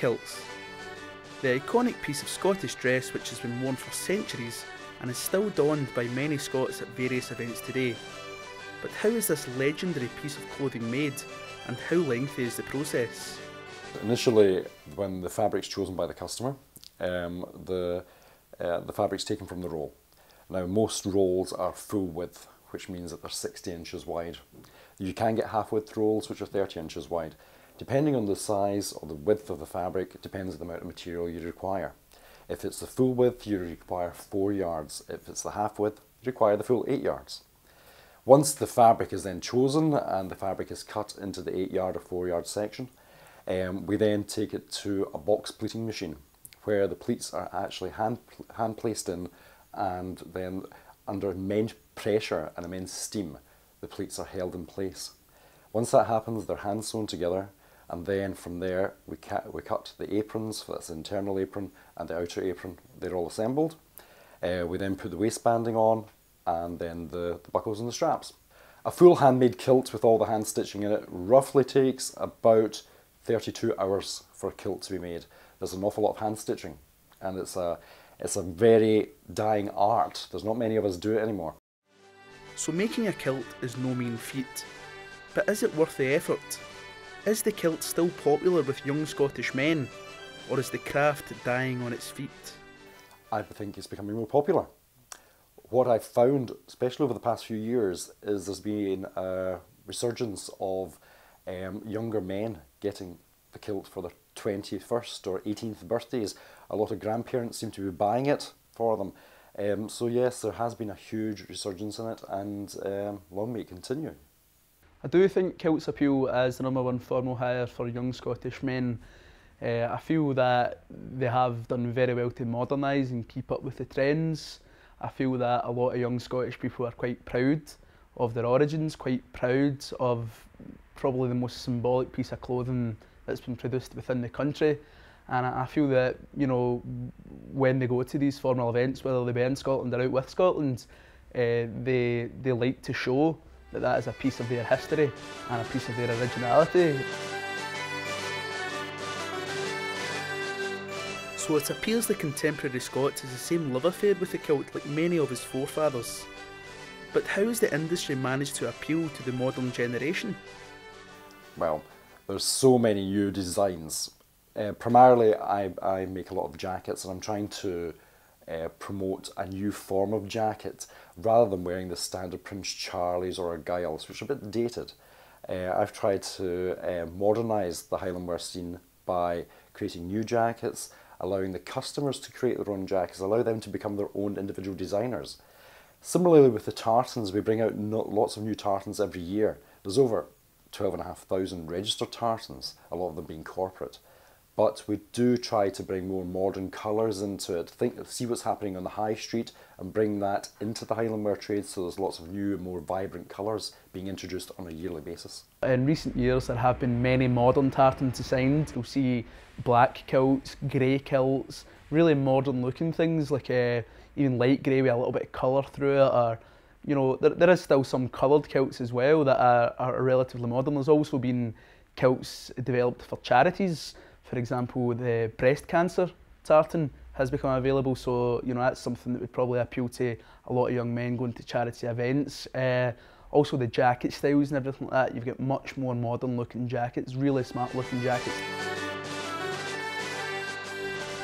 kilts. The iconic piece of Scottish dress which has been worn for centuries and is still donned by many Scots at various events today. But how is this legendary piece of clothing made, and how lengthy is the process? Initially, when the fabric's chosen by the customer, the fabric's taken from the roll. Now, most rolls are full width, which means that they're 60 inches wide. You can get half width rolls which are 30 inches wide. Depending on the size or the width of the fabric, it depends on the amount of material you require. If it's the full width, you require 4 yards. If it's the half width, you require the full 8 yards. Once the fabric is then chosen and the fabric is cut into the 8 yard or 4 yard section, we then take it to a box pleating machine where the pleats are actually hand placed in, and then under immense pressure and immense steam, the pleats are held in place. Once that happens, they're hand sewn together, and then from there we cut the aprons, that's the internal apron and the outer apron. They're all assembled. We then put the waistbanding on, and then the buckles and the straps. A full handmade kilt with all the hand stitching in it roughly takes about 32 hours for a kilt to be made. There's an awful lot of hand stitching, and it's a very dying art. There's not many of us do it anymore. So making a kilt is no mean feat. But is it worth the effort? Is the kilt still popular with young Scottish men, or is the craft dying on its feet? I think it's becoming more popular. What I've found, especially over the past few years, is there's been a resurgence of younger men getting the kilt for their 21st or 18th birthdays. A lot of grandparents seem to be buying it for them. So yes, there has been a huge resurgence in it, and long may it continue. I do think kilts appeal as the #1 formal hire for young Scottish men. I feel that they have done very well to modernise and keep up with the trends. I feel that a lot of young Scottish people are quite proud of their origins, quite proud of probably the most symbolic piece of clothing that's been produced within the country. And I feel that, you know, when they go to these formal events, whether they be in Scotland or out with Scotland, they like to show that that is a piece of their history and a piece of their originality. So it appears the contemporary Scot has the same love affair with the kilt like many of his forefathers. But how has the industry managed to appeal to the modern generation? Well, there's so many new designs. Primarily I make a lot of jackets, and I'm trying to promote a new form of jacket rather than wearing the standard Prince Charlie's or Argyles, which are a bit dated. I've tried to modernise the Highland wear scene by creating new jackets, allowing the customers to create their own jackets, allow them to become their own individual designers. Similarly with the tartans, we bring out lots of new tartans every year. There's over 12,500 registered tartans, a lot of them being corporate. But we do try to bring more modern colours into it, see what's happening on the high street and bring that into the Highland wear trade, so there's lots of new and more vibrant colours being introduced on a yearly basis. In recent years there have been many modern tartans designed. You'll see black kilts, grey kilts, really modern looking things like even light grey with a little bit of colour through it, or you know, there is still some coloured kilts as well that are relatively modern. There's also been kilts developed for charities. For example, the breast cancer tartan has become available, so you know that's something that would probably appeal to a lot of young men going to charity events. Also the jacket styles and everything like that, you've got much more modern looking jackets, really smart looking jackets.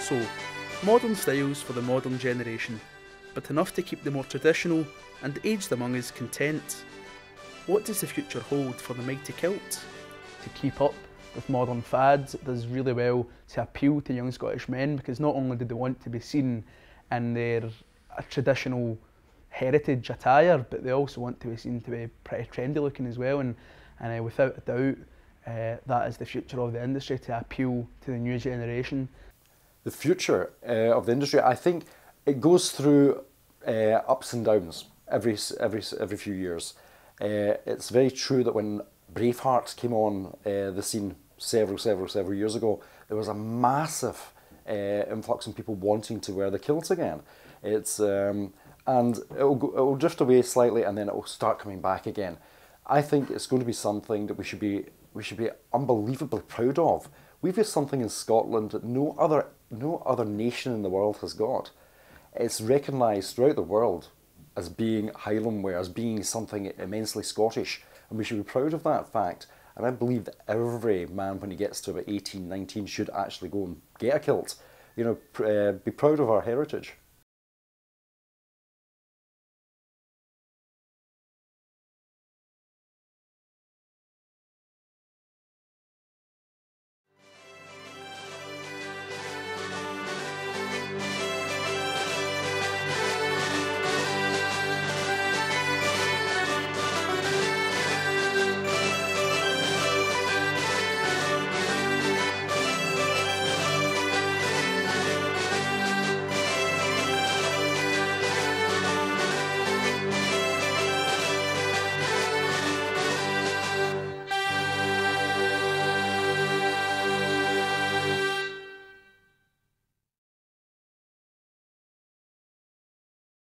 So, modern styles for the modern generation, but enough to keep the more traditional and aged among us content. What does the future hold for the mighty kilt? To keep up with modern fads, it does really well to appeal to young Scottish men, because not only do they want to be seen in their traditional heritage attire, but they also want to be seen to be pretty trendy looking as well, and without a doubt that is the future of the industry, to appeal to the new generation. The future of the industry, I think it goes through ups and downs every few years. It's very true that when Braveheart came on the scene several years ago, there was a massive influx in people wanting to wear the kilt again. It's and it'll drift away slightly, and then it will start coming back again. I think it's going to be something that we should be unbelievably proud of. We've got something in Scotland that no other nation in the world has got. It's recognised throughout the world as being Highland wear, as being something immensely Scottish, and we should be proud of that fact. And I believe that every man, when he gets to about 18, 19, should actually go and get a kilt. You know, be proud of our heritage.